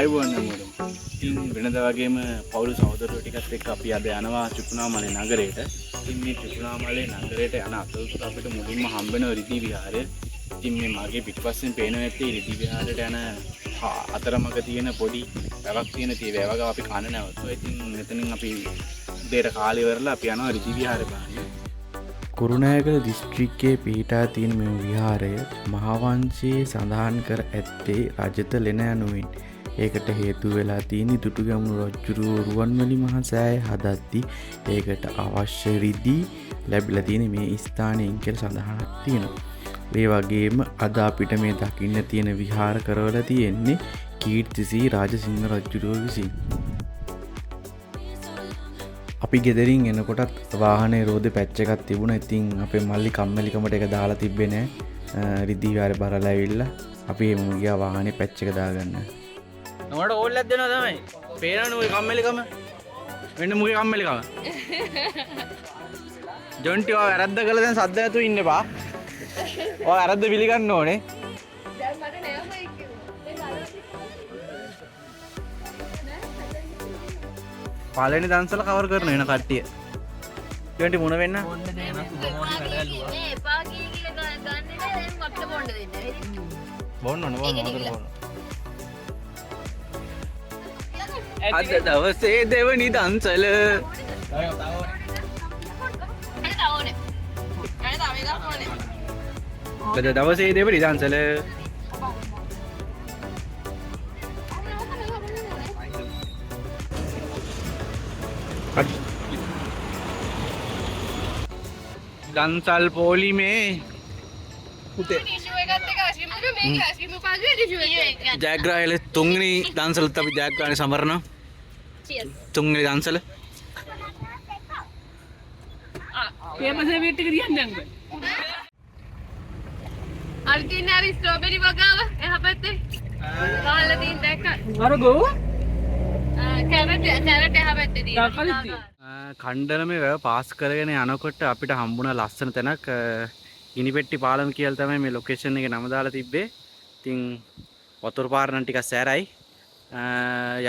ආයුබෝවන් හැමෝටම. ඉතින් වෙනදා වගේම පවුල් සහෝදරයෝ ටිකත් එක්ක අපි අද යනවා ත්‍රිකුණාමලේ නගරයට. ඉතින් මේ ත්‍රිකුණාමලේ නගරයට යන අතරතුර අපිට මුලින්ම හම්බ වෙන රිදී විහාරය. ඉතින් මේ මගේ පිටපස්සෙන් පේන ඇත්තේ රිදී විහාරයට යන අතරමඟ තියෙන පොඩි වැවක් තියෙන වැවක අපි කන නැවතුවා. ඉතින් මෙතනින් අපි උදේට කාලේ ඉවරලා අපි යනවා රිදී විහාරේ බලන්න. කුරුණෑගල දිස්ත්‍රික්කයේ පිහිටා තියෙන මෙම විහාරය මහාවංශයේ සඳහන් කර ඇත්තේ රජත ලෙන යනුවෙන්. ඒකට හේතු වෙලා තියෙන දුටුගැමුණු රජුගේ රුවන්වැලි මහා සෑය හදද්දී ඒකට අවශ්‍ය රිදී ලැබිලා තියෙන මේ ස්ථානයෙන් කියලා සඳහනක් තියෙනවා. ඒ වගේම අද අපිට මේ දකින්න තියෙන විහාර කරවල තියෙන්නේ කීර්තිසී රාජසිංහ රජුගේ විසින්. අපි ගෙදරින් එනකොටත් වාහනේ රෝදේ පැච් එකක් තිබුණා. ඉතින් අපේ මල්ලි කම්මැලිකමට ඒක දාලා තිබ්බේ නෑ. රිදී විහාරේ බරලා ඇවිල්ලා අපි එමු ගියා වාහනේ පැච් එක දාගන්න. නෝඩ ඕල්ලක් දෙනවා තමයි. පේනවනේ ඔය කම්මැලිකම. වෙන්න මුගේ කම්මැලිකම. ජොන්ටි ඔය වැරද්ද කළා දැන් සද්ද නැතුව ඉන්න එපා. ඔය වැරද්ද පිළිගන්න ඕනේ. දැන් මට නෑමයි කිව්වා. පළවෙනි දන්සල කවර් කරන වෙන කට්ටිය. ජොන්ටි මුණ වෙන්න. එපා කිය කියලා ගන්නේ නෑ දැන් අපිට බොන්න දෙන්න. බොන්න ඕන මොකද බොන්න. අද දවසේ දෙවනි දන්සල අද දවසේ දෙවනි දන්සල දන්සල් පොලිමේ පුතේ ජයග්‍රහණය තුන්වෙනි දන්සලත් අපි ජයග්‍රහණය සමරනවා. තුන්වෙනි දන්සල අර තියෙන අර ස්ට්‍රෝබෙරි වගාව එහා පැත්තේ ගහලා තියෙන දැක්ක අර ගෝ කැරට් එහා පැත්තේ තියෙන කණ්ඩලමේ වැව පාස් කරගෙන යනකොට අපිට හම්බුණ ලස්සන තැනක් ගිනිපෙට්ටි පාලම කියලා තමයි මේ ලොකේෂන් එකේ නම දාලා තිබ්බේ. ඉතින් වතුර පාර නම් ටිකක් සෑරයි.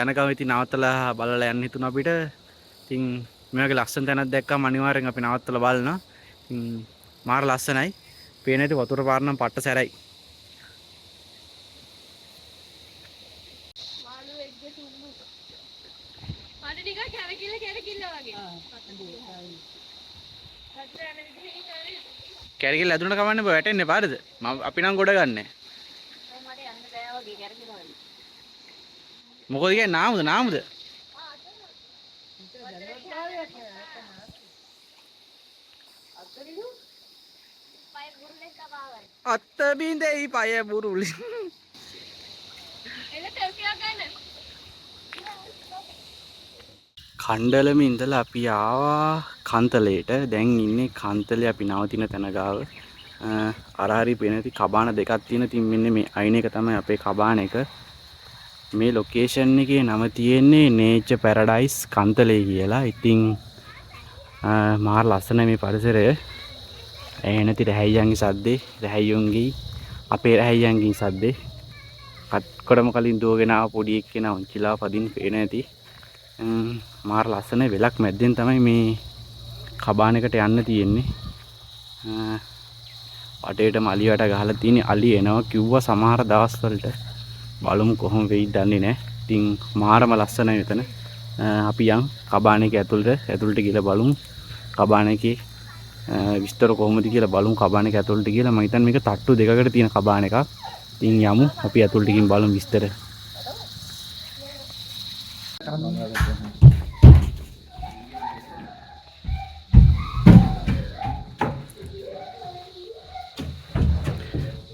යන ගම ඉතින් නවත්තලා බලලා යන්න හිතුණා අපිට. ඉතින් මේ වගේ ලස්සන තැනක් දැක්කම අනිවාර්යෙන් අපි නවත්තලා බලනවා. ඉතින් මාර ලස්සනයි. පේන ඇති වතුර පාර නම් පට්ට සෑරයි. මට ටිකක් කැරකිල්ල වගේ. කැරකිල්ල ඇතුළට කවන්න බෑ වැටෙන්නේ පාරද? අපි නම් ගොඩ ගන්නෑ. මට යන්න බෑ වගේ කැරකිල්ල වගේ. මොකද කියන්නේ නාමුද? අත්ත බින්දෙයි පය බුරුලි. කණ්ඩලමේ ඉඳලා අපි ආවා කන්තලේට. දැන් ඉන්නේ කන්තලේ අපි නවතින තැන ගාව. අර හරි පේනති කබාන දෙකක් තියෙන. ඉතින් මෙන්න මේ අයින එක තමයි අපේ කබාන එක. මේ ලොකේෂන් එකේ නම තියෙන්නේ නේචර් පැරඩයිස් කන්තලේ කියලා. ඉතින් මාර ලස්සනයි මේ පරිසරය. ඇහෙනති රැහැයියන්ගේ සද්දේ, රැහැයියුන්ගේ අපේ රැහැයියන්ගේ සද්දේ. කට්කොඩම කලින් දුවගෙන ආව පොඩි එක්කෙනා උන්චිලා පදින්න පේන ඇති. මාර ලස්සන වෙලක් මැද්දෙන් තමයි මේ කබාන එකට යන්න තියෙන්නේ. වටේට මලි වට ගහලා තියෙන අලි එනවා කිව්වා සමහර දවස්වලට. බලමු කොහොම වෙයිද දන්නේ නැහැ. ඉතින් මාරම ලස්සනයි මෙතන. අපි යන් කබාන එක ඇතුළට ගිහලා බලමු. කබාන එකේ විස්තර කොහොමද කියලා බලමු. කබාන එක ඇතුළට ගිහලා මම හිතන්නේ මේක තට්ටු දෙකකට තියෙන කබාන එකක්. ඉතින් යමු අපි ඇතුළට ගිහින් බලමු විස්තර.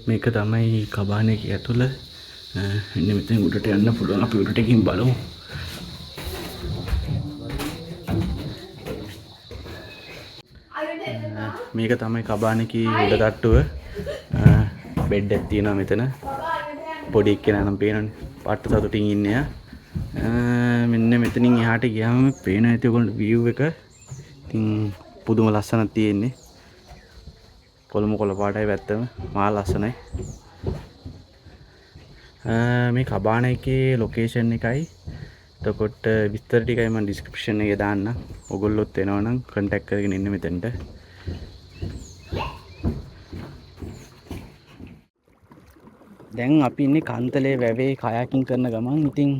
මේක තමයි කබාන එකේ ඇතුළ. එන්න මෙතන උඩට යන්න පුළුවන්. අපි උඩට ගිහින් බලමු. මේක තමයි කබාන එකේ උඩ තට්ටුව. බෙඩ් එකක් තියෙනවා මෙතන. පොඩි එක්කෙනා නම් පේනවනේ. පාට සතුටින් ඉන්නේ. මෙන්න මෙතනින් එහාට ගියාම පේන ඇති ඔයගොල්ලෝ view එක. ඉතින් පුදුම ලස්සනක් තියෙන්නේ. කොළම කොළ පාටයි පැත්තම. මහා ලස්සනයි. මේ කබාන එකේ ලොකේෂන් එකයි එතකොට විස්තර ටිකයි මම ඩිස්ක්‍රිප්ෂන් එකේ දාන්න. ඔයගොල්ලොත් එනවනම් කන්ටැක්ට් කරගෙන ඉන්න මෙතනට. දැන් අපි ඉන්නේ කන්තලේ වැවේ කයාකින් කරන ගමන්. ඉතින්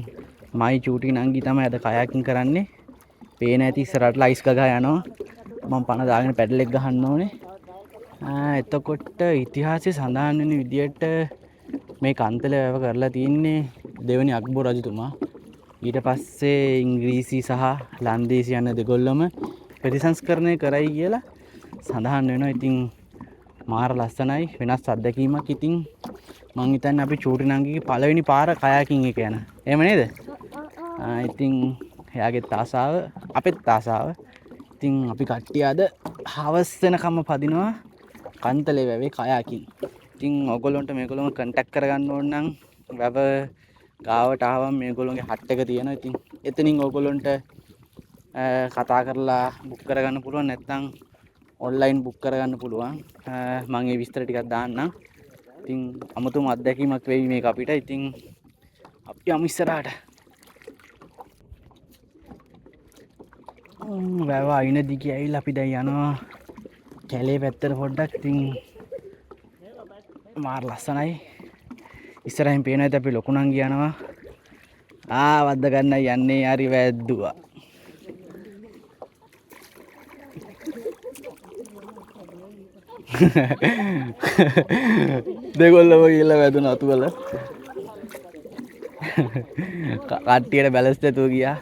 මයි චූටි නංගි තමයි අද කයාකින් කරන්නේ. පේන ඇති ඉස්සරහට ලයිස් ගගා යනවා. මම පණ දාගෙන පැඩල් එක ගහන්න ඕනේ. එතකොට ඉතිහාසයේ සඳහන් වෙන විදියට මේ කන්තල වැව කරලා තින්නේ දෙවනි අක්බර් රජතුමා. ඊට පස්සේ ඉංග්‍රීසි සහ ලන්දේසි යන දෙගොල්ලම ප්‍රතිසංස්කරණය කරයි කියලා සඳහන් වෙනවා. ඉතින් මාර ලස්සනයි වෙනස් අත්දැකීමක්. ඉතින් මං හිතන්නේ අපි චූටි නංගිගේ පළවෙනි පාර කයාකින් එක යන. එහෙම නේද? ඉතින් එයාගේ ආසාව අපෙත් ආසාව. ඉතින් අපි කට්ටිය අද හවස් වෙනකම්ම පදිනවා කන්තලේ වැවේ කයාකින්. ඉතින් ඔයගොල්ලන්ට මේගොල්ලෝම කන්ටැක්ට් කරගන්න ඕන නම් වැව ගාවට ආවම මේගොල්ලෝගේ හට් එක තියෙනවා. ඉතින් එතනින් ඔයගොල්ලන්ට කතා කරලා බුක් කරගන්න පුළුවන්. නැත්නම් ඔන්ලයින් බුක් කරගන්න පුළුවන්. මම ඒ විස්තර ටිකක් දාන්නම්. ඉතින් අමුතුම අත්දැකීමක් වෙයි මේක අපිට. ඉතින් අපි යමු ඉස්සරහට. වැව අයින දිගේ ඇවිල්ලා අපි දැන් යනවා කැලේ පැත්තට පොඩ්ඩක්. ඉතින් මාර ලස්සනයි. ඉස්සරහින් පේනවා ඇති අපි ලොකු නංගි යනවා. වද්ද ගන්න යන්නේ හරි වැද්දුවා. දෙගොල්ලම ගිහලා වැදුන අතුවල. කට්ටියට බැලන්ස් නැතුව ගියා.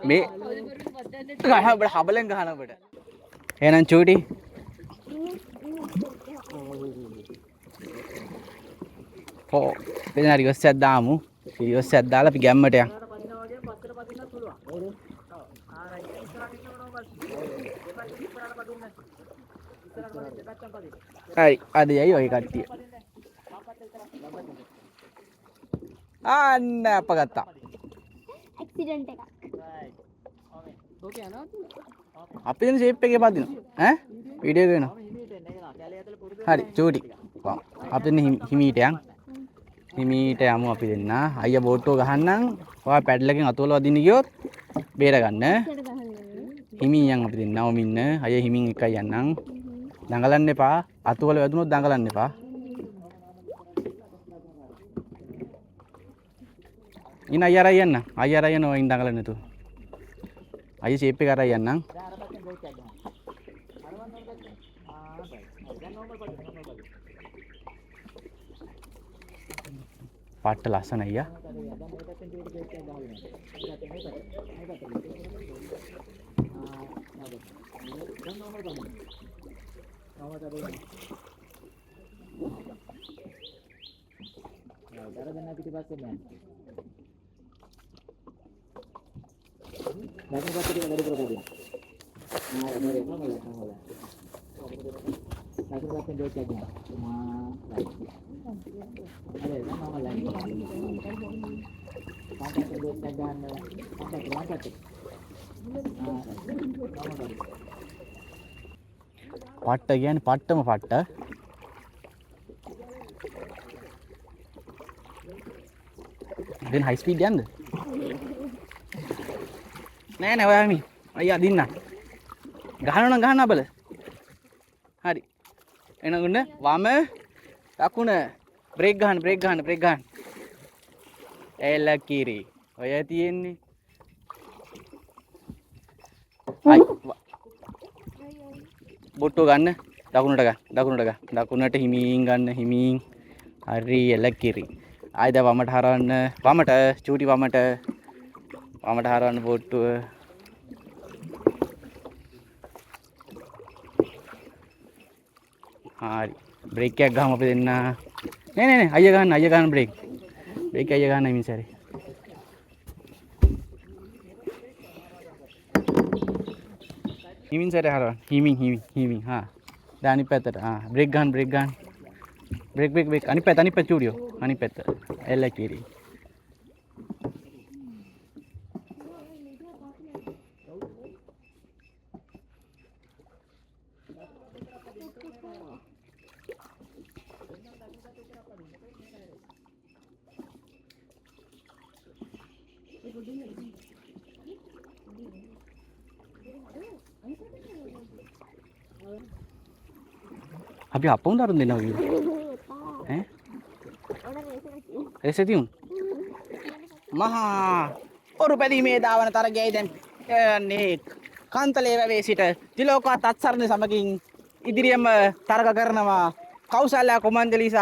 මේ ගහ අපිට හබලෙන් ගහන අපිට. එහෙනම් චූටි එතන හරි ඔස්සක් දාමු. ඔස්සක් දාලා අපි ගැම්මට යන්. හරි අද යයි ඔය කට්ටිය. අන්න අප ගත්තා. ඇක්සිඩන්ට් එකක්. අපි දැන් ෂේප් එකේ පදිනවා. වීඩියෝ කරනවා. හරි චූටි. අපි දැන් හිමීට යන්. හිමීට යමු අපි දෙන්න. අයියා බෝට්ටුව ගහන්නම්. ඔයා පැඩල් එකෙන් අතවල වදින්න ගියොත් බේර ගන්න. හිමින් යන් අපි දෙන්න. ඔම ඉන්න. අයියා හිමින් එකයි යන්නම්. දඟලන්න එපා. අතවල වැදුනොත් දඟලන්න එපා. ඉන්න අයියා අරයි යන්න. අයියා අරයි යන්න ඔය ඉන්න දඟලන්න නැතුව. අයියා ෂේප් එක අරයි යන්නම්. පාට ලස්සන අයියා. පට්ට කියන්නේ පට්ටම පට්ට. දැන් හයි ස්පීඩ් යන්නද? නෑ නෑ ඔයා මේ අයියා දින්න. ගහනවා නම් ගහන්න බල. හරි. එනගොන්න වම දකුණ බ්‍රේක් ගන්න බ්‍රේක් ගන්න බ්‍රේක් ගන්න. එල කිරි. ඔය තියෙන්නේ. හයි. බොට්ටෝ ගන්න දකුණට ගන්න දකුණට ගන්න දකුණට හිමින් ගන්න හිමින්. හරි එල කිරි. ආයිද වමට හරවන්න වමට චූටි වමට හරවන්න බොට්ටුව. හරි බ්‍රේක් එකක් ගහමු අපි දෙන්න. නෑ අයියා ගන්න බ්‍රේක් අයියා ගන්න හිමින් සැරේ. හිමින් සැරේ හරවන්න හිමින් දැන් අනිත් පැත්තට බ්‍රේක් ගන්න බ්‍රේක් අනිත් පැත්ත චූටියෝ අනිත් පැත්ත එල කිරි. අපි අපවුන් දරුන් දෙනවා කිව්වා. ඈ? රේසෙතියුන්. මහා ඔරුපැදීමේ දාවන තරගයයි දැන් යන්නේ කාන්තලේ වැවේ සිට තිලෝකවත් අත්සරණ සමගින් ඉදිරියම තරග කරනවා කෞසල්‍යා කොමන්දලි සහ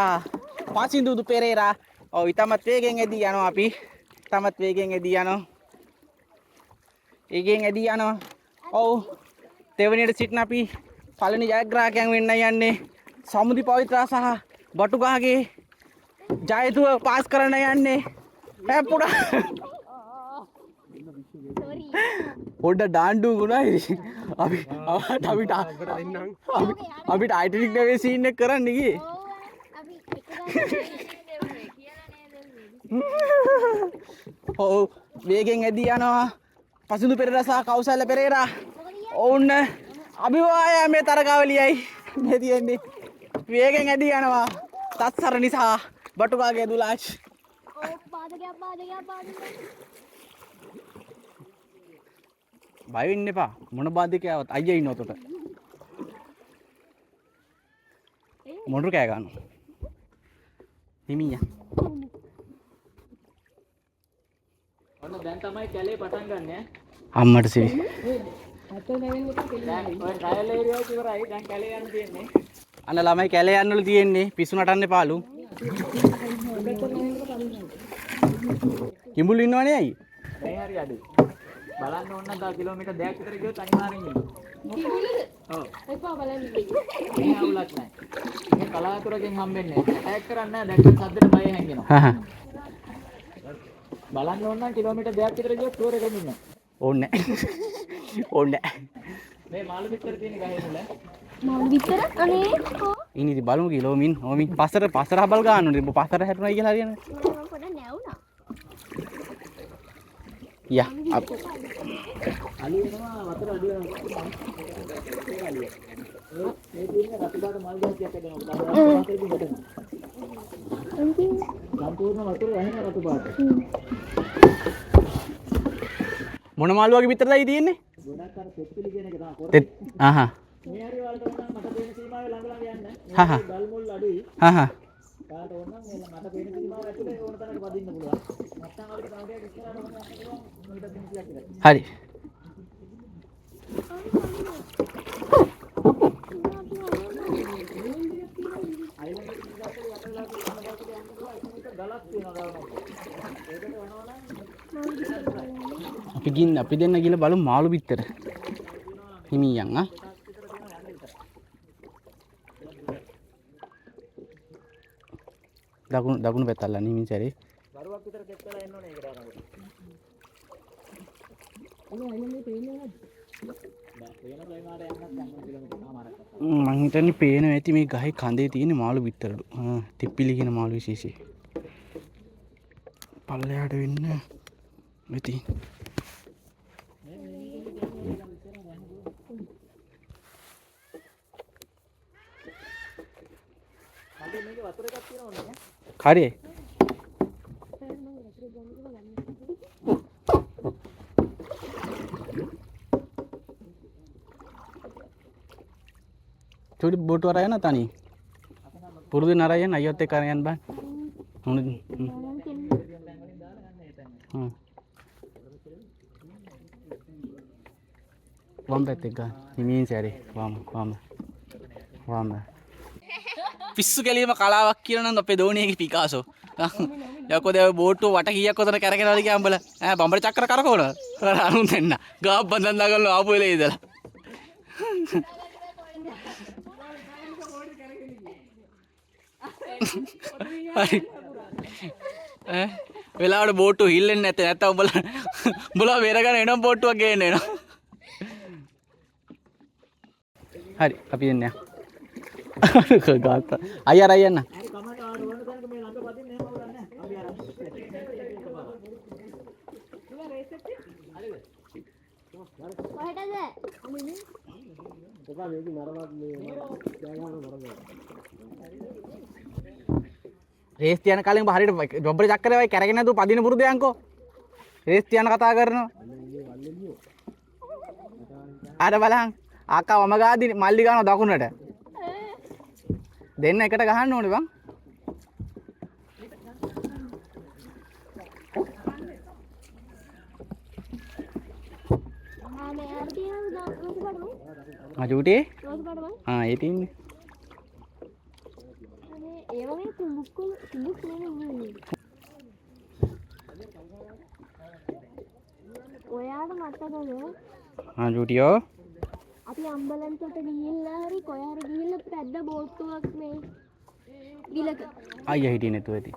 පාසින්දුදු පෙරේරා. ඔව් ඊටමත් වේගෙන් එදී යනවා අපි. ඊටමත් වේගෙන් එදී යනවා. ඒගෙන් එදී යනවා. ඔව් දෙවනියට සිටින අපි පළවෙනි ජයග්‍රාහකයන් වෙන්න යන්නේ සමුදි පවිත්‍රා සහ බටුගහගේ ජයතුව පාස් කරන්න යන්නේ පැප්පුඩා. පොඩ්ඩ ඩාන්ඩු ගුණා අපිට අයිටනික් නෙවෙයි සීන් එක කරන්න ගියේ. ඔව් වේගෙන් ඇදී යනවා පසින්දු පෙරේරා සහ කෞසල්‍ය පෙරේරා. ඔවුන් අභිවාදනයේ තරගාවලියයි මේ තියෙන්නේ. වේගෙන් ඇදී යනවා තත්සරණි සහ බටුගහගේ දුලාෂ්. බය වෙන්න එපා. මොන බාධකයවත් අයියා ඉන්නව උතට. මොනරු කෑ ගන්නවා. හිමියා. ඔන්න දැන් තමයි කැලේ පටන් ගන්න ඈ. අම්මට සිරි. දැන් ඔය ට්‍රයල් ඒරියා එක ඉවරයි. දැන් කැලේ යන්න තියෙන්නේ. අන්න ළමයි කැලේ යන්නවලු තියෙන්නේ. පිස්සු නටන්න එපාලු. කිඹුල් ඉන්නවනේ අයි. මේ හරි අඩුයි. බලන්න ඕන නම් තව කිලෝමීටර් 2ක් විතර ගියොත් අනිවාර්යෙන් ඉන්නවා. ඔව්. එපා බලන්න. මේ අවුලක් නැහැ. මේ කලාතුරකින් හම්බෙන්නේ නැහැ. ඇටැක් කරන්නේ නැහැ. දැක්කම සද්දෙට බය හැංගෙනවා. හහ. බලන්න ඕන නම් කිලෝමීටර් 2ක් විතර ගියොත් ෂුවර් එකකින් ඉන්නවා. ඕනේ නැහැ. ඕනේ නැහැ. මේ මාළු පිටර තියෙන ගහේ මුල. මාළු විතර අනේ ඉතින් ඉතින් බලමු කිලෝමින් ඕමින් පස්සට හබල් ගන්න ඕනේ. පස්සට හැටුණා කියලා හරියන්නේ. පොඩ නැවුණා. යා අලි වෙනවා වතුර අඩු වෙනවා. ඒ අලිය. මේ තියෙන රතුපාට මල් ගහක් හැදෙනවා. වතුරකින් වැටෙනවා. සම්පූර්ණ වතුර වැහෙන රතුපාට. මොන මාළු වගේ පිටරයි තියෙන්නේ? ගොඩක් අර පෙත්තිලි කියන එක තමයි කොර. ආහා. මේ හරි වලට උනම් මට පේන සීමාවේ ළඟ ළඟ යන්න. හහ. මේ ගල් මුල් අඩුයි. හහ. කාට ඕන නම් මේ මට පේන සීමාව ඇතුලේ ඕන තැනක වදින්න පුළුවන්. නැත්නම් අපිට තව ටිකක් ඉස්සරහට යන්න පුළුවන්. මොකට 300ක් විතර. හරි. අපි දෙන්න ගිහලා බලමු මාළු පිටර. හිමියන් ආ. දකුණු පැත්ත අල්ලන්නේ හිමින් සැරේ. දරුවක් විතර සෙට් වෙලා එන්න ඕනේ ඒකට යනකොට. මං හිතන්නේ පේනවා ඇති මේ ගහේ කඳේ තියෙන මාළු පිටරලු. තිප්පිලි කියන මාළු විශේෂයි. පල්ලෙහාට වෙන්න මෙතන. හරි. චුටි බෝට් වර යන තනි. පුරුදු නරයන් අයියොත් එක්ක යන්න බෑ. මොනද? වම් පැත්තේ ගන්න. හිමින් සැරේ. වම්. පිස්සු ගැලීම කලාවක් කියලා නම් අපේ දෝණියගේ පිකාසෝ. යකෝ දැන් බෝට්ටුව වට කීයක් උතන කරගෙනවද කියලා අම්බල. බම්බර චක්‍ර කරකවනවා. අරුන් දෙන්න. ගාප් බඳන් දාගන්න ආපු වෙලේ ඉඳලා. හරි. වෙලාවට බෝට්ටුව හිල්ලෙන්නේ නැත්නම් උඹලා වෙරගෙන එනම් බෝට්ටුවක් ගේන්න එනවා. හරි අපි එන්නේ. ගාත අයියා අයියන්න. හරි කමකට ආවට ඕන තැනක මේ ළඟ වදින්න එහෙම උඩ නැහැ. අපි අර රේස් තියන කාලෙම හරියට බම්බර චක්‍රේ වයි කරගෙන නේද පදින පුරුදු යන්කෝ. රේස් තියන කතා කරනවා. අර බලහන් අක්කා වම ගාදී මල්ලි ගන්නවා දකුණට. දෙන්න එකට ගහන්න ඕනේ බං. ආ ජූටි? ආ ඒ තින්නේ. ඒ වගේ තුඹුක් නෙමෙයි. ඔයාට මතකද ආ ජූටියෝ අපි අම්බලන්තට ගිහිල්ලා හරි කොහේ හරි ගිහිල්ලා පැද්ද බෝට්ටුවක් මේ ගිලක අයියා හිටියේ නැතුව ඇති.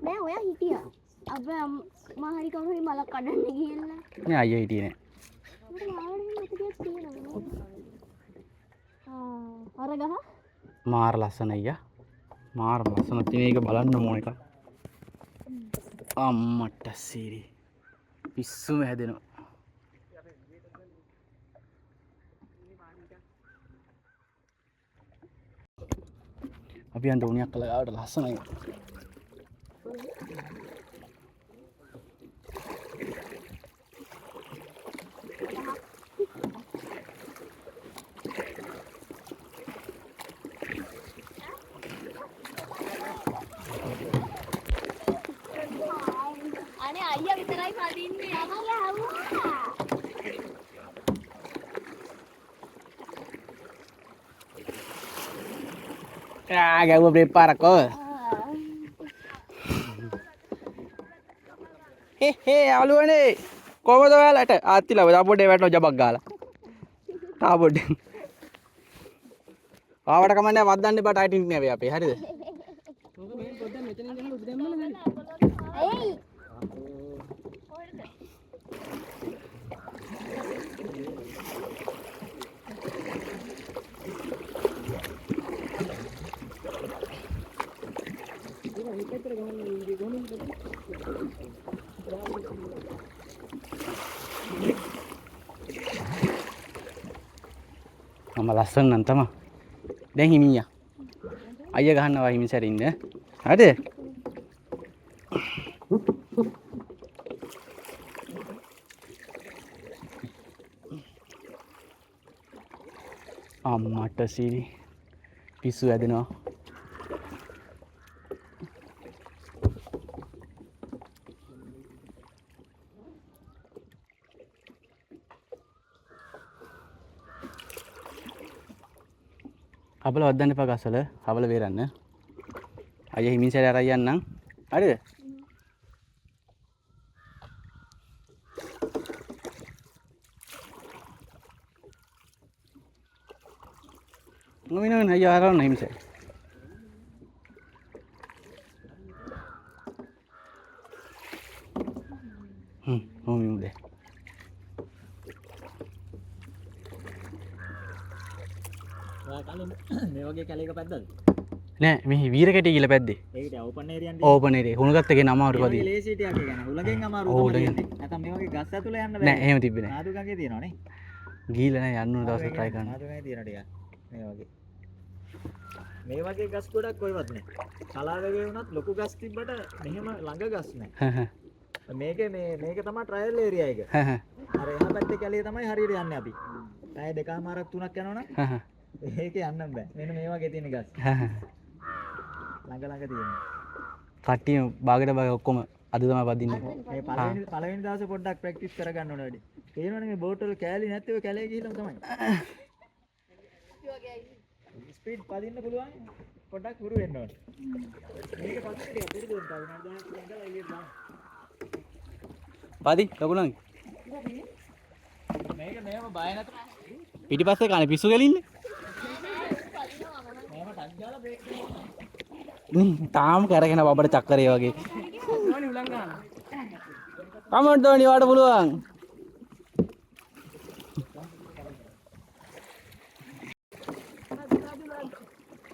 නෑ ඔයා හිටියා. අප මම හරි කවුරු හරි මල කඩන්න ගිහිල්ලා. නෑ අයියා හිටියේ නෑ. මට යාළුවෙක් මතකයක් තියෙනවා. අර ගහ මාර ලස්සන අයියා. මාර ලස්සන තියෙන එක බලන්න ඕන එක. අම්මට සීරි. පිස්සුම හැදෙනවා. අපි යන්න උණියක් කළා ගාවට ලස්සනයි. අනේ අයියා විතරයි පදින්නේ. අයියා ආවා. ගැව්ව බ්‍රේක් පාරක්කෝ. හේ යාළුවනේ කොහමද ඔයාලට? ආත්තිලා තා පොඩේ වැටෙනවා ජබක් ගාලා. තා පොඩේ. ආවට කමන්නේ වද්දන්න එපා ටයිටින් නේ අපි හරිද? එයි මම ලස්සන නම් තමයි. දැන් හිමියා. අයියා ගහනවා හිමි සැරින්ද? හරිද? අම්මට සීරි පිස්සු ඇදෙනවා. හබල වද්දන්න එපා ගස්වල. හබල වේරන්න. අයියා හිමින් සැරේ අරන් යන්නම්. හරිද? නොමිනන අයියා අරන් හිමින් සැරේ. නොමිනුද? මේ වගේ කැලේක පැද්දද? නෑ මේ වීර කැටි කියලා පැද්දේ. ඒකට ඕපන් ඒරියන් ඕපන් ඒරියා. හුණගත්ත ගෙන අමාරු වගේ පදින. ලේසි ටිකක් කියන්නේ. උලගෙන් අමාරු ඔව්, තමයි උලගෙන්. තියෙන්නේ. නැත්නම් මේ වගේ ගස් ඇතුළේ යන්න බෑ. නෑ එහෙම තිබ්බේ නෑ. ආදුගඟේ තියෙනවනේ. ගිහිල්ලා නෑ යන්න ඕන දවසක් try කරන්න. ආදුගඟේ තියෙන ටික. මේ වගේ. මේ වගේ ගස් ගොඩක් කොයිවත් නෑ. කලාවගේ වුණත් ලොකු ගස් තිබ්බට මෙහෙම ළඟ ගස් නෑ. මේක තමයි ට්‍රයල් ඒරියා එක. අර එහා පැත්තේ කැලේ තමයි හරියට යන්නේ අපි. පැය දෙකමාරක් තුනක් යනවනම් ඒක යන්න බෑ. මෙන්න මේ වගේ තියෙන ගස්. ළඟ තියෙනවා. කට්ටිය බාගෙට බාගෙ ඔක්කොම අද තමයි වදින්නේ. මේ පළවෙනි දවසේ පොඩ්ඩක් ප්‍රැක්ටිස් කරගන්න ඕනේ වැඩි. තේරෙනවනේ මේ බෝට් වල කෑලි නැත්නම් ඔය කැලේ ගිහිල්ලාම තමයි. ස්පීඩ් පදින්න පුළුවන්. පොඩ්ඩක් හුරු වෙන්න ඕනේ. මේක පස්සේ පුරුදු වෙන්න ඕනේ. දැන් ඉඳලා එළියට දාන්න. පදි ලකුණන්. මේක මේව බය නැතුව පිටිපස්සේ කන්නේ පිස්සු ගලින්නේ. මේව ටක් ගාලා බ්‍රේක් කරනවා. තාම කරගෙන බබට චක්කරේ වගේ. කමෙන්ට් දෝනි වාට පුළුවන්.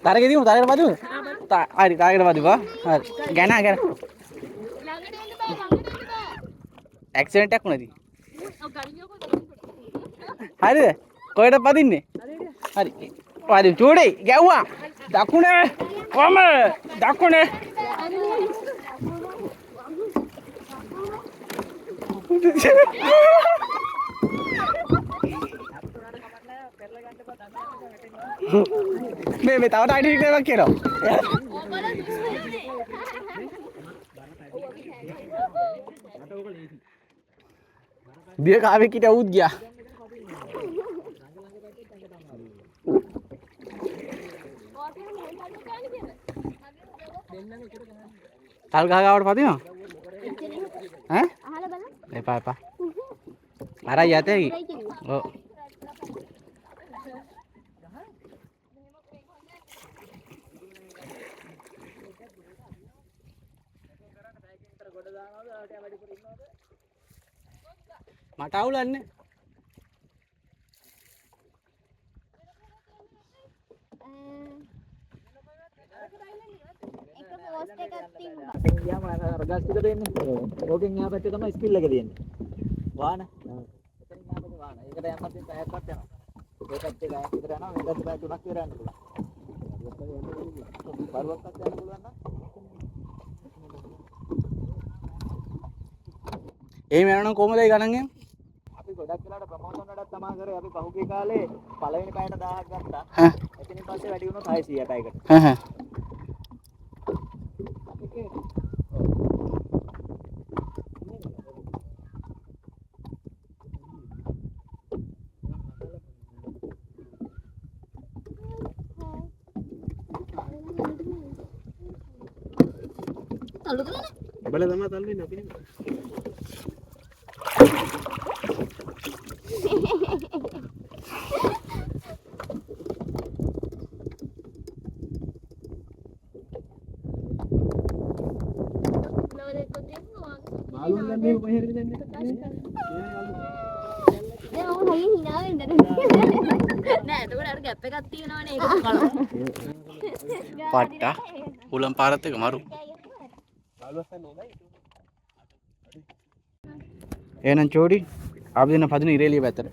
තරගෙ දිමු තරගෙට පදිමු. හරි තරගෙට පදිපා. හරි. ගැන ළඟට එන්න බෑ ඇක්සිඩන්ට් එකක් වුණාද? ඔව් ගලියෝ හරිද? කොහෙද පදින්නේ? හරි. පදි චූඩි ගැව්වා. දකුණේ. වම දකුණේ. මේ තව ටයිටනික් එකක් කියනවා. dia kami kita uja. Tal gak kawat pati no? Hah? Apa apa? Marah ya teh. Oh. මට අවුලන්නේ එක පෝස්ට් එකක් තිබ්බා. දැන් ගියාම අර ගස් ටික දෙන්නේ. ඕකෙන් එහා පැත්තේ තමයි ස්කිල් එක තියෙන්නේ. වාහන. එතනින් එහා පැත්තේ වාහන. ඒකට යන්නත් පැයක්වත් යනවා. ඒ පැත්තේ ගායක් විතර යනවා. මේ පැත්තේ පැය 3ක් විතර යන්න පුළුවන්. පරුවක්වත් යන්න පුළුවන් නම් එහෙම යනනම් කොහමද ඒ ගණන් එන්නේ? අපි ගොඩක් වෙලාවට ප්‍රමෝෂන් වැඩක් තමා කරේ. අපි පහුගිය කාලේ පළවෙනි පැයට 1000ක් ගත්තා. හ්ම්. එතනින් පස්සේ වැඩි වුණොත් 600 පැයකට. හ්ම් හ්ම්. තල්ලු කරන්නේ. බල තමයි තල්ලුනේ අපි නේ. මාළුන් දැන් මේ කොහෙද දෙන්නේ? දැන් ඔය හයිය hina වෙන්න නෑ. එතකොට අර ගැප් එකක් තියෙනවනේ ඒක බලන්න. පට්ටා. උලම් පාරත් එක මරු. එහෙනම් චෝඩි අපි දෙන පදින ඉරේලිය පැත්තට.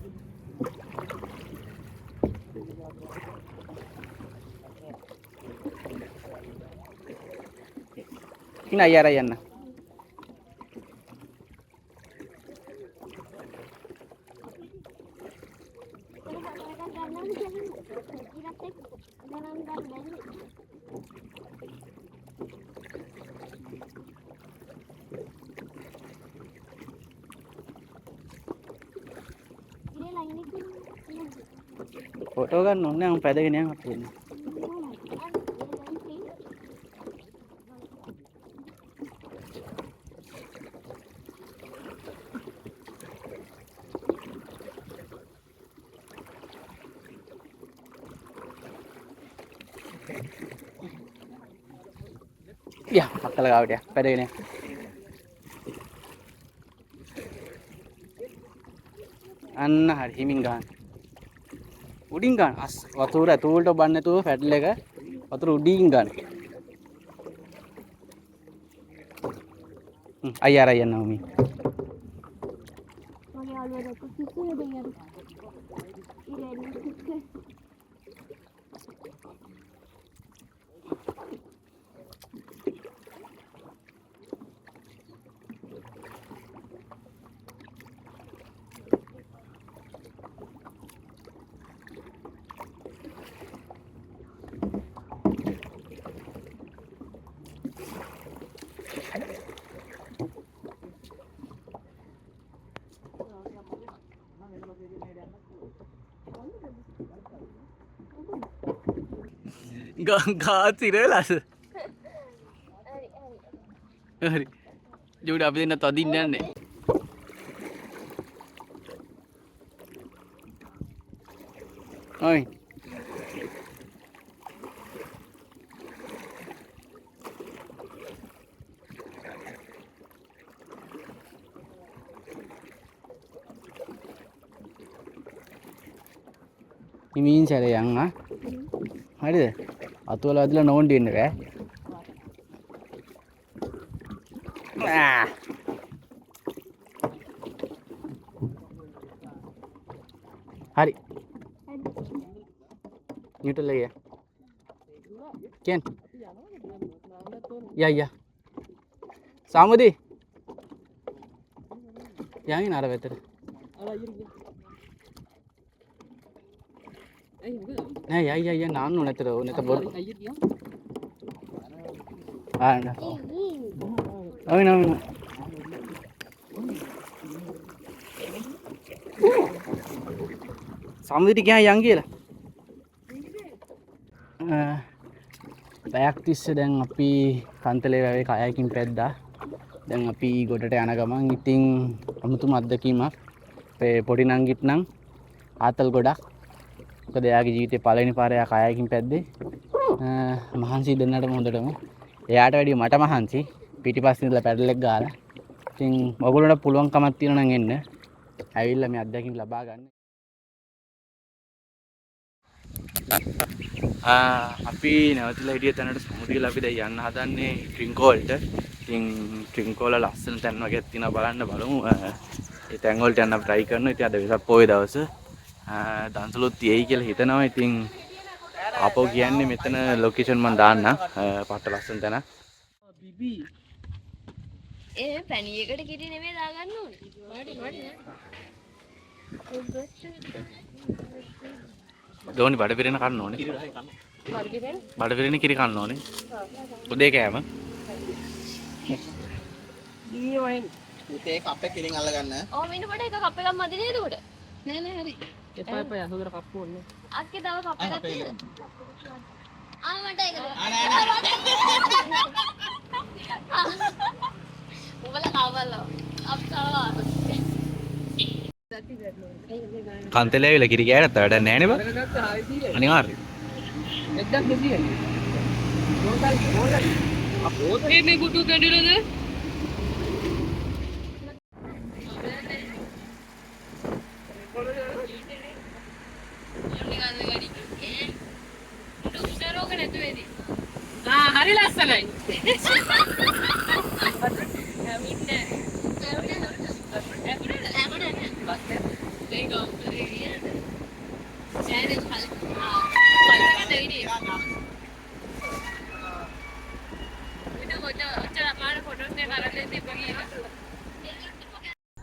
ඉන්න අයියාර යන්න. ෆොටෝ ගන්න ඕනේ මම පැදගෙන යනවා තියෙන්නේ. යා අක්කල ගාවට යා පැදගෙන යන්න. අන්න හරි හිමින් ගන්න. උඩින් ගන්න. වතුර ඇතුළට බන්න නැතුව පැඩල් එක වතුර උඩින් ගන්න. අයියාර යන්නවා මේ. මගේ යාළුවා දැක්ක කිසිම දෙයක් ඉරේලිය කිස්සේ. ගාත් ඉරලාස. හරි. ජෝඩි අපි දෙන්න තදින්න යන්නේ. ඔයි. ඉමින් සැරේ යන් ආ. හරිද? අතවල ඇදලා නෝන්ඩි එන්න බෑ. හරි. නියුටල් එක. කෙන්. යා. සාමුදී. යන්නේ අර වෙතට. නෑ යයි නාන්න නැතර නැත බොර. නෑ. සමුදිට ගියා යන් කියලා. පැයක් තිස්සේ දැන් අපි කන්තලේ වැවේ කයකින් පැද්දා. දැන් අපි ගොඩට යන ගමන් ඉතින් අමුතුම අත්දැකීමක්. අපේ පොඩි නංගිත් නම් ආතල් ගොඩක්. මොකද එයාගේ ජීවිතේ පළවෙනි පාරේ එයා කයකින් පැද්දේ. මහන්සි දෙන්නටම හොඳටම. එයාට වැඩිය මට මහන්සි. පිටිපස්සේ ඉඳලා පැඩලෙක් ගාලා. ඉතින් ඔයගොල්ලන්ට පුළුවන්කමක් තියෙනවා නම් එන්න. ඇවිල්ලා මේ අත්දැකීම් ලබා ගන්න. අපි නැවතිලා හිටිය තැනට සමුදිලා අපි දැන් යන්න හදන්නේ ට්‍රින්කෝල්ට. ඉතින් ට්‍රින්කෝල ලස්සන තැන් වගේක් තියෙනවා බලන්න බලමු. ඒ තැන් වලට යන්න අපි try කරනවා. ඉතින් අද වෙසක් පොයේ දවස. දන්සලුත් තියෙයි කියලා හිතනවා. ඉතින් ආපහු කියන්නේ මෙතන ලොකේෂන් මම දාන්නම්. පට්ට ලස්සන තැන. බිබි ඒ පැණියකට කිරි නෙමෙයි දාගන්න ඕනේ. දෝනි බඩ පිරෙන කන්න ඕනේ. බඩ පිරෙන කිරි කන්න ඕනේ. උදේ කෑම. ඒ කප් එක කිරින් අල්ල ගන්න. ඔව් මිනු කොට එක කප් එකක් මදි නේද උඩ? නෑ හරි. එපා අසුදර කප් ඕනේ. අක්කේ තව කප් එකක් තියෙනවා. මට ඒක. උඹලා කවවලෝ. අප්තාවා. කන්තලේ ඇවිල්ලා කිරි කෑවට වැඩක් නැහැ නේ බං. අනිවාර්යයෙන්. එක්දම් 200. මේ ගුටු කැඩිලාද? හරි ලස්සනයි.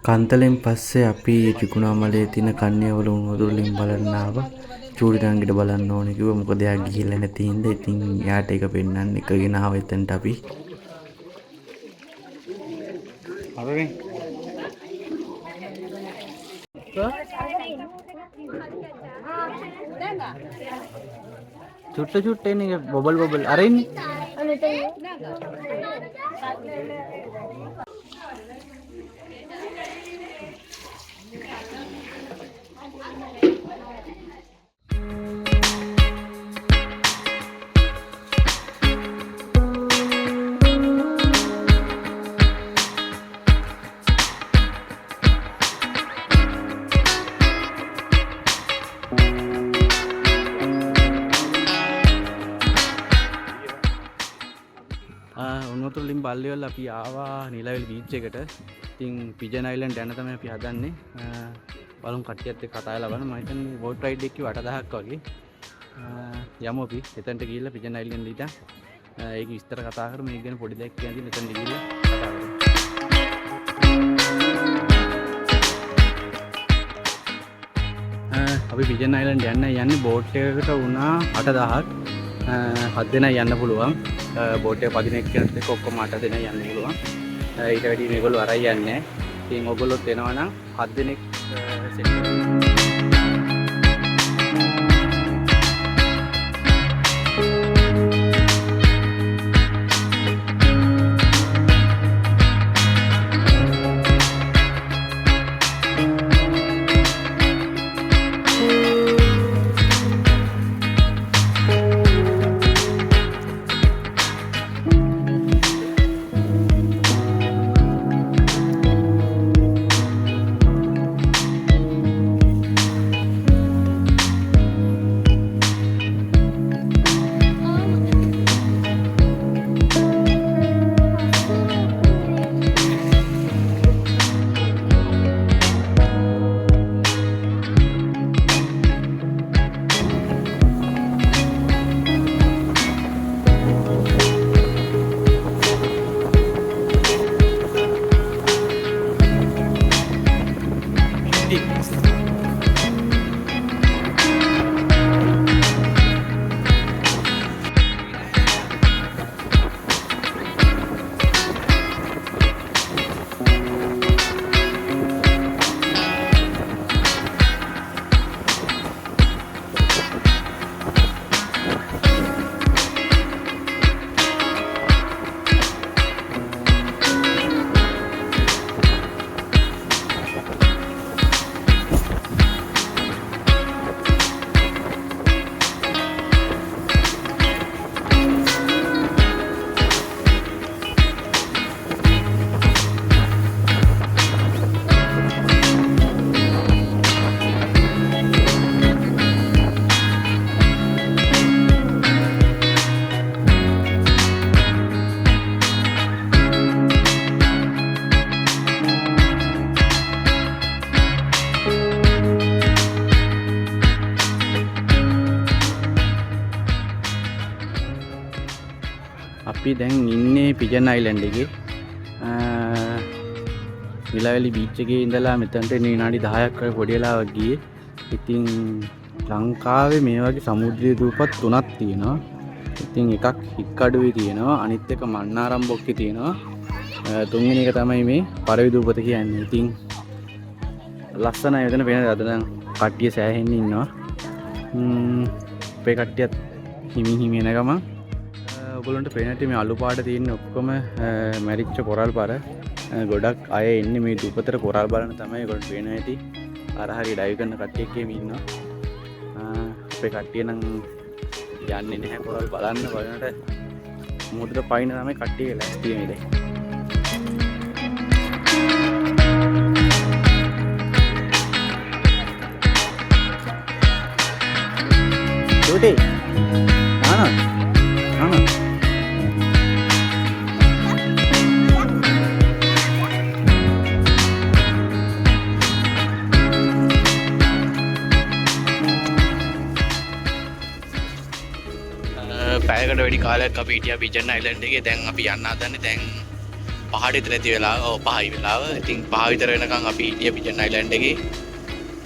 කන්තලෙන් පස්සේ අපි ත්‍රිකුණාමලයේ තියෙන කන්‍යවල උණුවතුරුලින් බලන්න ආවා. චූඩිරංගිට බලන්න ඕනේ කිව්වා. මොකද එයා ගිහිල්ලා නැති හින්දා. ඉතින් එයාට ඒක පෙන්නන්න එකගෙන ආව එතනට අපි. හරිනේ. චුට්ට එන්නේ බබල් අරින්නේ. උන්වතුරුලින් බල්ලිවල අපි ආවා නිලවිල බීච් එකට. ඉතින් පිජන් අයිලන්ඩ් යන්න තමයි අපි හදන්නේ. බලමු කට්ටියත් එක්ක කතා කරලා බලමු. මම හිතන්නේ බෝට් රයිඩ් එකක් කිව්ව 8000ක් වගේ. යමු අපි එතනට ගිහිල්ලා පිජන් අයිලන්ඩ් ඊට ඒක විස්තර කතා කරමු. මේක ගැන පොඩි දෙයක් කියන්න තියෙන එතනට ගිහිල්ලා කතා කරමු. අපි පිජන් අයිලන්ඩ් යන්නේ බෝට් එකකට වුණා 8000ක්. 7 දෙනා යන්න පුළුවන්. බෝට් එක පදින එක්කෙනෙක් එක්ක ඔක්කොම 8 දෙනා යන්න පුළුවන්. ඊට වැඩි මේගොල්ලෝ අරයි යන්නේ නැහැ. ඉතින් ඔයගොල්ලොත් එනවා නම් 7 දෙනෙක් සෙට් කරගන්න. Ready? අපි දැන් ඉන්නේ පිජන් අයිලන්ඩ් එකේ. නිලවැලි බීච් එකේ ඉඳලා මෙතනට විනාඩි 10ක් වගේ පොඩි වෙලාවක් ගියේ. ඉතින් ලංකාවේ මේ වගේ සමුද්‍රීය දූපත් 3ක් තියෙනවා. ඉතින් එකක් හික්කඩුවේ තියෙනවා, අනිත් එක මන්නාරම් බොක්කේ තියෙනවා. තුන්වෙනි එක තමයි මේ පරවි දූපත කියන්නේ. ඉතින් ලස්සනයි මෙතන පේන අද නම් කට්ටිය සෑහෙන්න ඉන්නවා. අපේ කට්ටියත් හිමි එන ගමන් ඔයගොල්ලන්ට පේනටි මේ අලු පාට තියෙන ඔක්කොම මැරිච්ච කොරල් පාර. ගොඩක් අය එන්නේ මේ දූපතට කොරල් බලන්න තමයි. ඒගොල්ලන්ට පේන ඇති අර හරි ඩයිව් කරන කට්ටියක් එක්ක ඉන්නවා. අපේ කට්ටිය නම් යන්නේ නැහැ කොරල් බලන්න. බලනට මුහුදට පයින් තමයි කට්ටිය ලැස්ති වෙන්නේ. Today, Anna. පැයකට වැඩි කාලයක් අපි හිටියා පිජන් අයිලන්ඩ් එකේ. දැන් අපි යන්න හදන්නේ. දැන් 5ට විතර ඇති වෙලාව. ඔව් 5යි වෙලාව. ඉතින් 5 විතර වෙනකන් අපි හිටියා පිජන් අයිලන්ඩ් එකේ.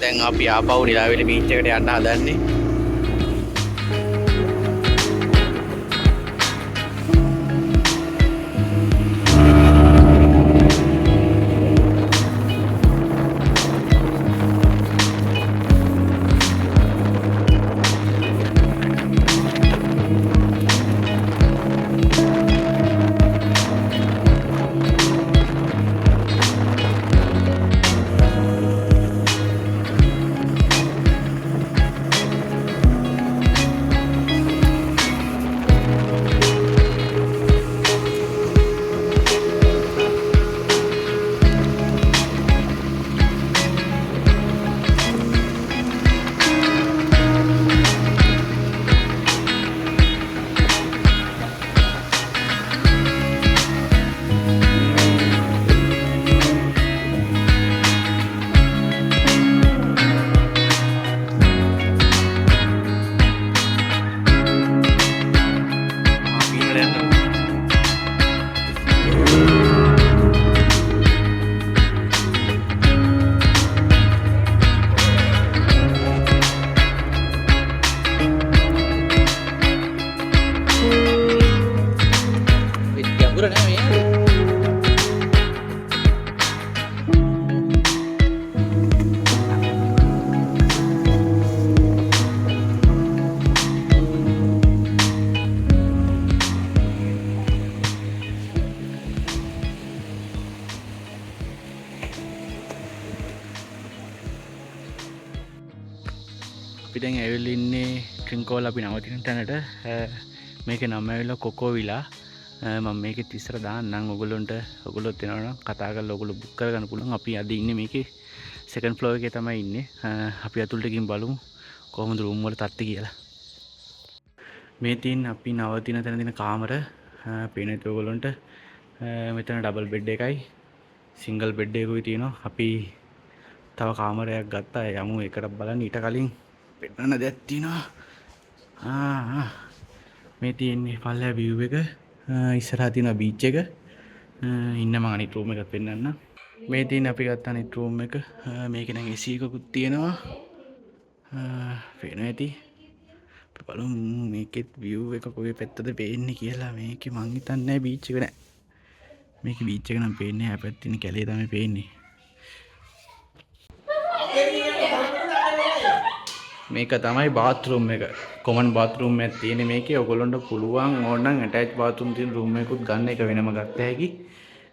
දැන් අපි ආපහු නිලාවැලි බීච් එකට යන්න හදන්නේ. අපි දැන් ඇවිල්ලා ඉන්නේ ට්‍රින්කෝල් අපි නවතින තැනට. මේකේ නම ඇවිල්ලා කොකෝ විලා. මම මේකෙත් ඉස්සර දාන්නම් ඔයගොල්ලොත් එනවා නම් කතා කරලා ඔයගොල්ලෝ බුක් කරගන්න පුළුවන්. අපි අද ඉන්නේ මේකේ සෙකන්ඩ් ෆ්ලෝර් එකේ තමයි ඉන්නේ. අපි අතුලට ගිහින් බලමු කොහොමද රූම් වල තත්ති කියලා. මේ තියෙන අපි නවතින තැන තියෙන කාමර පේනත් ඔයගොල්ලන්ට. මෙතන ඩබල් බෙඩ් එකයි සිංගල් බෙඩ් එකකුයි තියෙනවා. අපි තව කාමරයක් ගත්තා. යමු ඒකට බලන්න. ඊට කලින් පෙන්නන්න දෙයක් තියෙනවා. මේ තියෙන්නේ පල්ලෙහා view එක. ඉස්සරහා තියෙන බීච් එක. ඉන්න මම අනිත් රූම් එකත් පෙන්නන්න. මේ තියෙන අපි ගත්ත අනිත් රූම් එක. මේකේ නම් AC එකකුත් තියෙනවා. පේනවා ඇති. අපි බලමු මේකෙත් view එක කොයි පැත්තද පේන්නේ කියලා. මේකේ මං හිතන්නේ නැහැ බීච් එක නෑ. මේකේ බීච් එක නම් පේන්නේ නැහැ. අපිට තියෙන කැලේ තමයි පේන්නේ. මේක තමයි bathroom එක. common bathroom එකක් තියෙන මේකේ. ඔයගොල්ලන්ට පුළුවන් ඕනනම් attached bathroom තියෙන room එකකුත් ගන්න. එක වෙනම ගත්ත හැකි.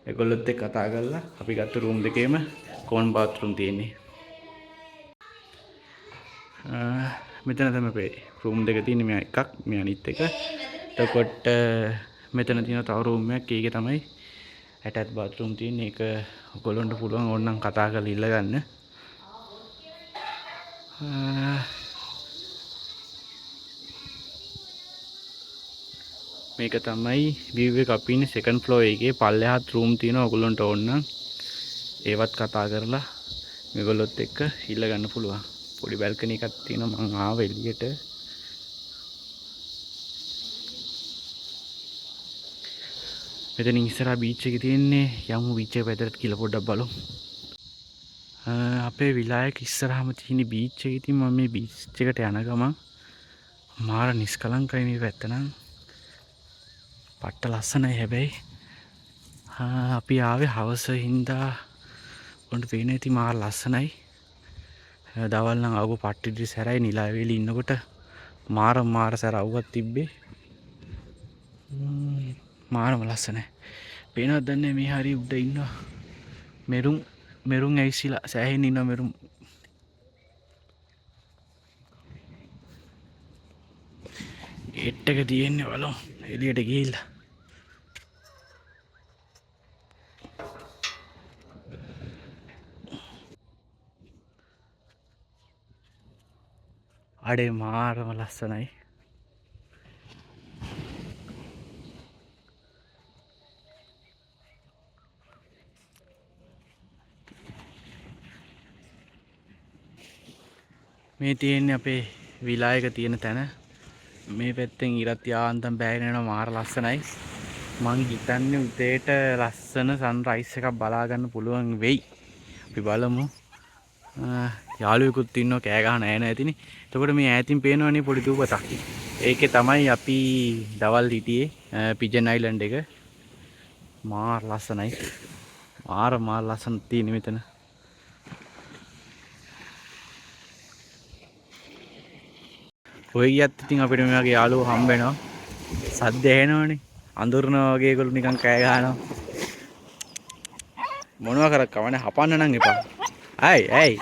ඒගොල්ලොත් එක්ක කතා කරලා අපි ගත්ත room දෙකේම common bathroom තියෙන්නේ. මෙතන තමයි room දෙක තියෙන්නේ. මේ එකක් මේ අනිත් එක. එතකොට මෙතන තියෙන තව room එකක්. ඒකේ තමයි attached bathroom තියෙන්නේ. ඒක ඔයගොල්ලන්ට පුළුවන් ඕනනම් කතා කරලා ඉල්ල ගන්න. මේක තමයි view එක අපි ඉන්නේ second floor එකේ පල්ලෙහාත් room තියෙනවා ඔයගොල්ලන්ට ඕන නම් ඒවත් කතා කරලා මේගොල්ලොත් එක්ක ඉල්ල ගන්න පුළුවන්. පොඩි balcony එකක් තියෙනවා මං ආව එළියට. මෙතන ඉස්සරහා beach එක තියෙන්නේ. යමු beach එක පැත්තට කියලා පොඩ්ඩක් බලමු. අපේ විලායක ඉස්සරහාම තියෙන beach එක. ඉතින් මම මේ beach එකට යන ගමන් මාර නිස්කලංකයි මේ පැත්ත නම්. පට්ට ලස්සනයි හැබැයි. අපි ආවේ හවස හින්දා උන්ට පේන ඇති මාර ලස්සනයි. දවල් නම් ආව පට්ටිඩි සැරයි නිලාවේලි ඉන්නකොට මාර සැරවුවක් තිබ්බේ. මාරම ලස්සනයි. පේනවද දන්නේ මේ හරිය උඩ ඉන්නවා. මෙරුන් ඇවිස්සලා සෑහෙන ඉන්නවා මෙරුන්. ගේට් එක තියෙන්නේ බලමු එළියට ගිහිල්ලා. අඩේ මාරම ලස්සනයි. මේ තියෙන්නේ අපේ විලායක තියෙන තැන. මේ පැත්තෙන් ඉරත් යාන්තම් බෑගෙන යනවා මාර ලස්සනයි. මං හිතන්නේ උදේට ලස්සන සන්රයිස් එකක් බලා ගන්න පුළුවන් වෙයි. අපි බලමු. යාළුවෙකුත් ඉන්නවා කෑ ගහන ඇය නැතිනේ. එතකොට මේ ඈතින් පේනවනේ පොඩි දූපතක්. ඒකේ තමයි අපි දවල් හිටියේ පිජන් අයිලන්ඩ් එක. මාර ලස්සනයි. මාර ලස්සන තියෙන මෙතන. ඔය ගියත් ඉතින් අපිට මේ වගේ යාළුවෝ හම්බ වෙනවා. සද්ද ඇහෙනවනේ. අඳුරනවා වගේ ඒගොල්ලෝ නිකන් කෑ ගහනවා. මොනවා කරක් කවන්නේ හපන්න නම් එපා. ඇයි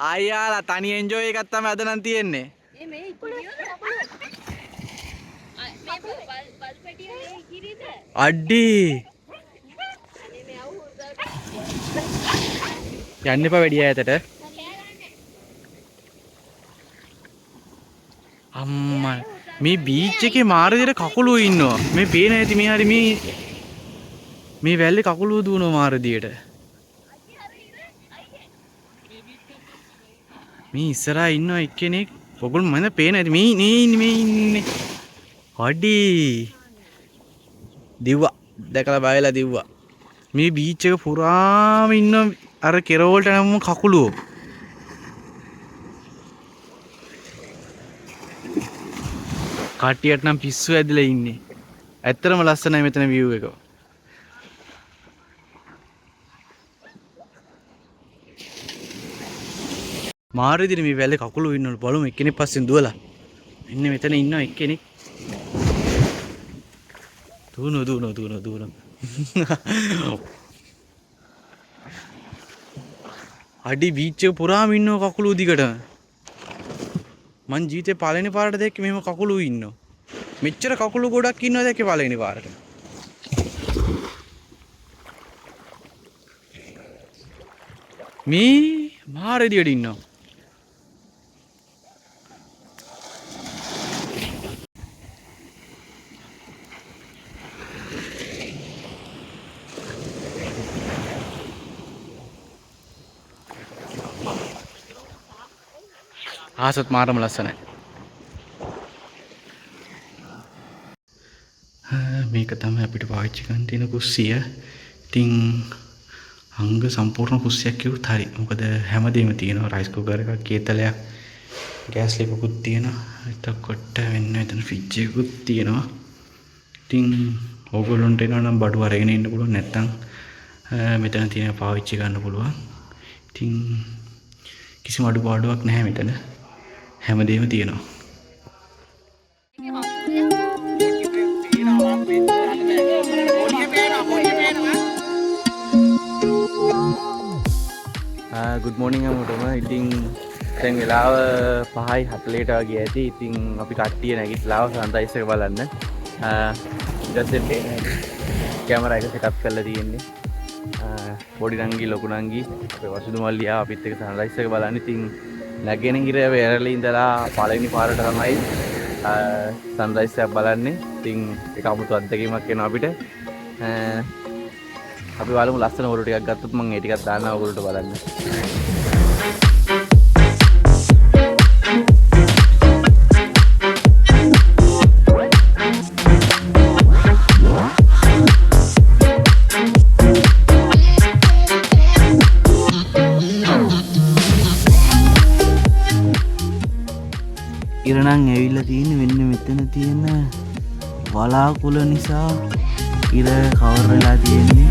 අයියාලා තනි එන්ජොයි එකක් තමයි අද නම් තියෙන්නේ. මේ බල් පැටියේ කිරිද? අඩි යන්න එපා වැඩි ඈතට. අම්මා මේ බීච් එකේ මාර විදිහට කකුලෝ ඉන්නවා. මේ පේන ඇති මේ හරි මේ වැල්ලේ කකුලෝ දුවනවා මාර විදිහට. මේ ඉස්සරහා ඉන්නවා එක්කෙනෙක්. ඔගොල්ලෝ මම පේන ඇති මේ ඉන්නේ. අඩි දිව්වා. දැකලා බයලා දිව්වා. මේ බීච් එක පුරාම ඉන්න අර කෙරවලට නම් කකුලෝ. කට්ටියට නම් පිස්සු ඇදලා ඉන්නේ. ඇත්තටම ලස්සනයි මෙතන view එක. මාර විදිහට මේ වැල්ලේ කකුලෝ ඉන්නවලු. බලමු එක්කෙනෙක් පස්සෙන් දුවලා. ඉන්නේ මෙතන ඉන්නවා එක්කෙනෙක්. දුවන. අඩි බීච් එක පුරාම ඉන්නව කකුලෝ දිගට. මං ජීවිතේ පළවෙනි පාරට දැක්කේ මෙහෙම කකුලෝ ඉන්නවා. මෙච්චර කකුලෝ ගොඩක් ඉන්නව දැක්කේ පළවෙනි පාරට. මේ මාර විදියට ඉන්නවා. ආසත් මාරම ලස්සනයි. මේක තමයි අපිට පාවිච්චි කරන්න තියෙන කුස්සිය. ඉතින් අංග සම්පූර්ණ කුස්සියක් කිව්වොත් හරි. මොකද හැමදේම තියෙනවා. රයිස් කුකර් එකක්, කේතලයක්, ගෑස් ලිපකුත් තියෙනවා. එතකොට වෙන එතන ෆ්‍රිජ් එකකුත් තියෙනවා. ඉතින් ඕගොල්ලන්ට එනවා නම් බඩු අරගෙන ඉන්න පුළුවන්. නැත්නම් මෙතන තියෙන පාවිච්චි ගන්න පුළුවන්. ඉතින් කිසිම අඩුපාඩුවක් නැහැ මෙතන. හැමදේම තියෙනවා. ගුඩ් මෝර්නිං හැමෝටම. ඉතින් දැන් වෙලාව 5:40ට වගේ ඇති. ඉතින් අපි කට්ටිය නැගිටලා සන්රයිස් එක බලන්න. ඊටසේ කැමරා එක සෙටප් කරලා තියෙන්නේ. පොඩි නංගි ලොකු නංගි අපේ වසුදු මල්ලියා අපිත් එක්ක සන්රයිස් එක බලන්න. ඉතින් නැගෙන ඉර වෙරළේ ඉඳලා පළවෙනි පාරට තමයි සන්රයිස් එක බලන්නේ. ඉතින් ඒක 아무තු අත්දැකීමක් වෙනවා අපිට. අපි බලමු ලස්සන හොරු ටිකක් ගත්තොත් මම ඒ ටිකක් දාන්නවා ඔයගොල්ලන්ට බලන්න. ඉරණන් ඇවිල්ලා තියෙන්නේ මෙන්න මෙතන තියෙන වලාකුළ නිසා ඉර කවර් වෙලා තියෙන්නේ.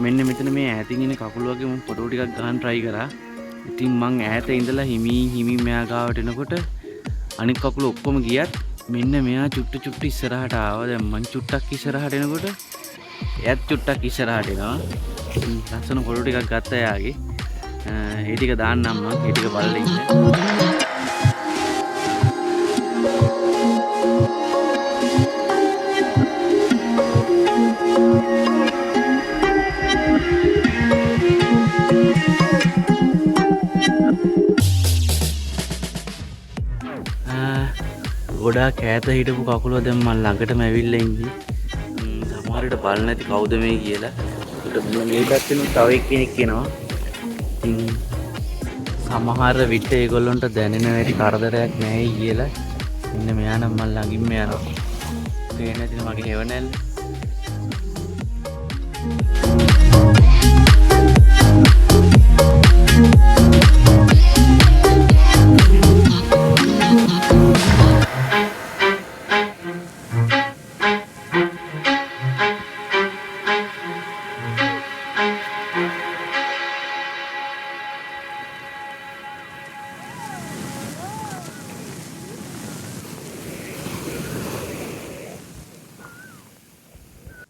මෙන්න මෙතන මේ ඈතින් ඉන්න කකුල වගේ මම ෆොටෝ ටිකක් ගන්න try කරා. ඉතින් මං ඈත ඉඳලා හිමින් මෙයා ගාවට එනකොට අනිත් කකුල ඔක්කොම ගියත් මෙන්න මෙයා චුට්ට ඉස්සරහට ආවා. දැන් මං චුට්ටක් ඉස්සරහට එනකොට එයාත් චුට්ටක් ඉස්සරහට එනවා. ලස්සන ෆොටෝ ටිකක් ගත්තා එයාගේ. ඒ ටික දාන්නම් මං. ඒ ටික බලලා ඉන්න. ගොඩාක් ඈත හිටපු කකුල දැන් මම ළඟටම ඇවිල්ලා ඉන්නේ. සමහර විට බලන්න නැති කවුද මේ කියලා. ඒකට මේ පැත්තෙන් තව එක්කෙනෙක් එනවා. ඉතින් සමහර විට ඒගොල්ලන්ට දැනෙන වැඩි කරදරයක් නැහැ කියලා. මෙන්න මෙයා නම් මම ළඟින්ම යනවා. පේන්නේ නැතින මගේ හේවණල්ල.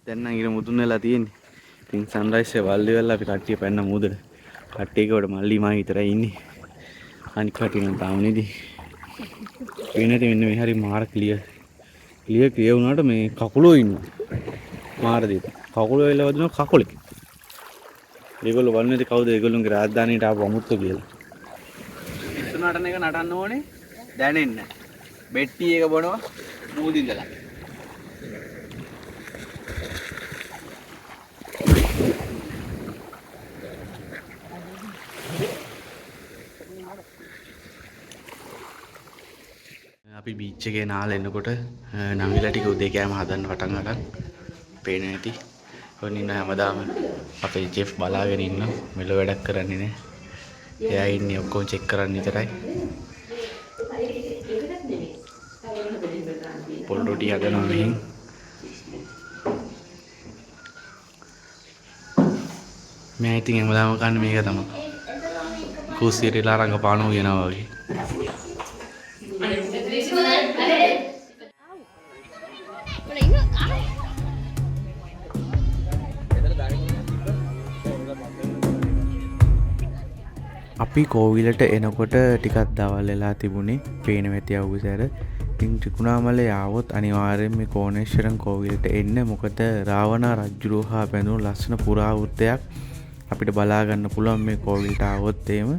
දැන් නම් ඉර මුදුන් වෙලා තියෙන්නේ. ඉතින් සන්රයිස් එක වල්ලි වෙලා අපි කට්ටිය පැන්න මුදට. කට්ටියකට මල්ලි මා විතරයි ඉන්නේ. අනික කට්ටිය නම් තාම නෙදී. වෙනට මෙන්න මේ හරි මාර ක්ලියර් වුණාට මේ කකුලෝ ඉන්නවා. මාර දෙයක්. කකුලෝ වෙලා වදිනවා කකුලේ. ඒගොල්ලෝ බලන්නේ නැති කවුද ඒගොල්ලෝගේ රාජධානියට ආපු අමුත්තු කියලා. පිස්සු නටන එක නටන්න ඕනේ දැනෙන්නේ. බෙට්ටි එක බොනවා මූදින්දලා. අපි බීච් එකේ නාලා එනකොට නංගිලා ටික උදේ කෑම හදන්න පටන් ගත්තා. පේන්නේ නැති. ඔන්න ඉන්න හැමදාම අපේ චෙෆ් බලාගෙන ඉන්න මෙලෝ වැඩක් කරන්නේ නැහැ. එයා ඉන්නේ ඔක්කොම චෙක් කරන්න විතරයි. පොල් රොටි හදනවා මෙහෙන්. මම ඉතින් හැමදාම කන්නේ මේක තමයි. කුස්සියේලා රංගපානෝ කියනවා වගේ. අපි කෝවිලට එනකොට ටිකක් දවල් වෙලා තිබුණේ. පේන වෙති අවුසැර. ඉතින් ත්‍රිකුණාමලේ ආවොත් අනිවාර්යෙන් මේ කෝණේශ්වරන් කෝවිලට එන්න. මොකද රාවණා රජුරෝ හා බැඳුණු ලස්සන පුරාවෘත්තයක් අපිට බලා ගන්න පුළුවන් මේ කෝවිලට ආවොත් එහෙම.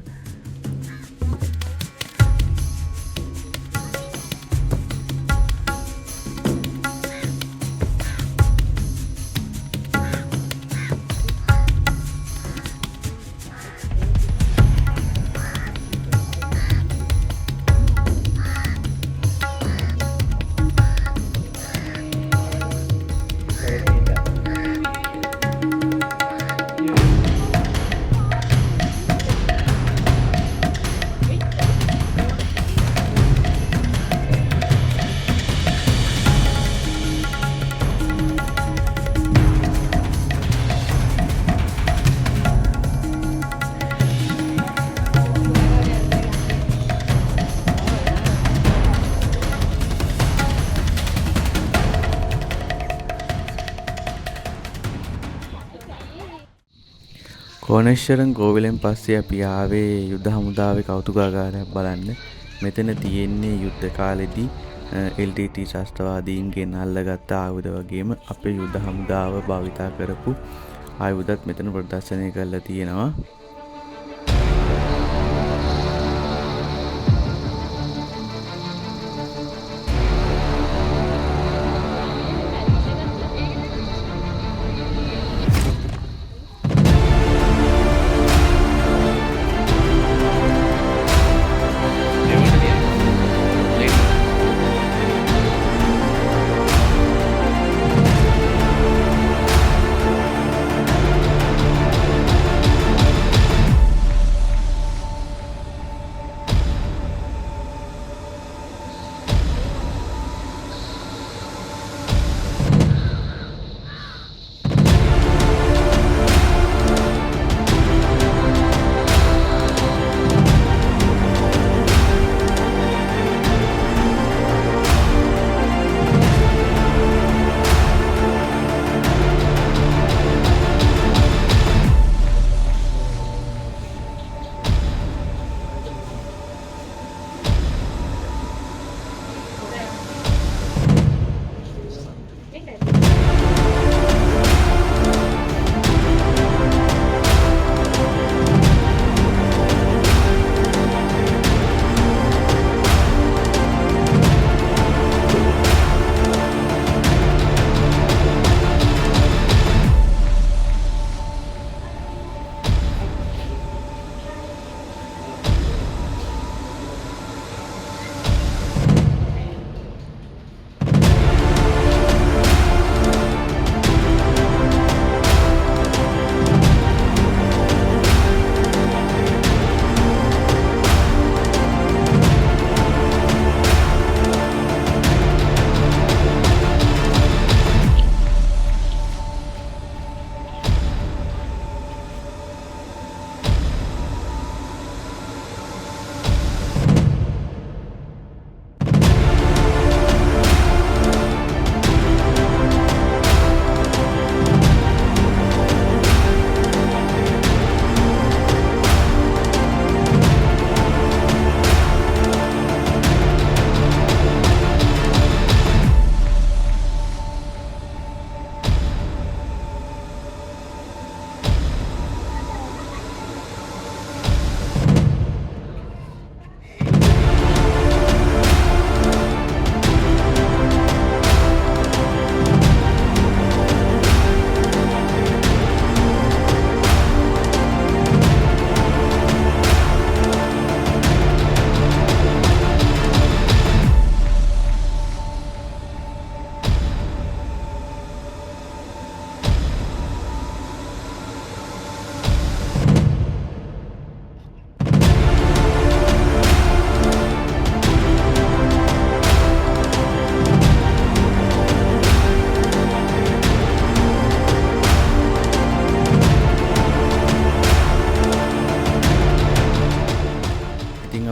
කෝනේශ්වරන් කෝවිලෙන් පස්සේ අපි ආවේ යුද හමුදාවේ කෞතුකාගාරයක් බලන්න. මෙතන තියෙන්නේ යුද්ධ කාලෙදී LTT ශාස්ත්‍රවාදීන්ගෙන් අල්ලගත්ත ආයුධ වගේම අපේ යුද හමුදාව භාවිතා කරපු ආයුධත් මෙතන ප්‍රදර්ශනය කරලා තියෙනවා.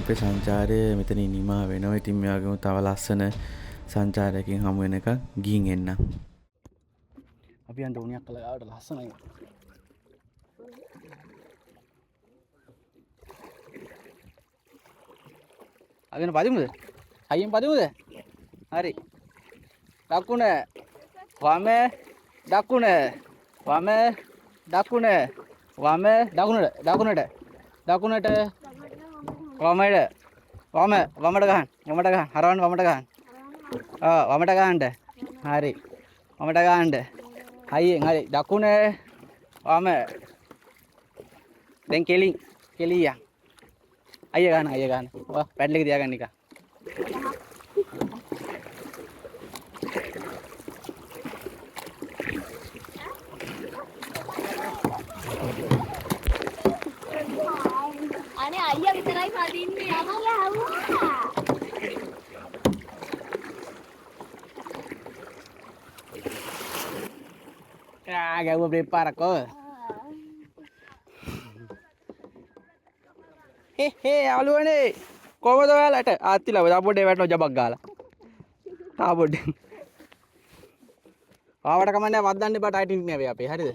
අපේ සංචාරය මෙතනින් නිමා වෙනවා. ඉතින් මේ වගේම තව ලස්සන සංචාරයකින් හමු වෙනකන් ගිහින් එන්න. අපි යන්න ඕනියක් කළා ආවට ලස්සනයි. අගෙන පදිමුද? අයියෙන් පදිමුද? හරි. දකුණ වම දකුණ වම දකුණ වම දකුණට දකුණට වමට වමට ගහන්න හරවන්න වමට ගහන්න. වමට ගහන්න. හරි. වමට ගහන්න. අයියෙන් හරි. දකුණ වම දැන් කෙලියා. අයිය ගන්න. පැඩල් එක තියාගන්න එක. අනේ අයියා විතරයි පදින්නේ. අයියා ආවා. ගැව්ව බ්‍රේක් පාරකෝ. යාළුවනේ කොහමද ඔයාලට? ආත්තිලා තා පොඩේ වැටෙනවා ජබක් ගාලා. තා පොඩේ. ආවට කමන්නේ වද්දන්න එපා ටයිටින් නේ අපි හරිද?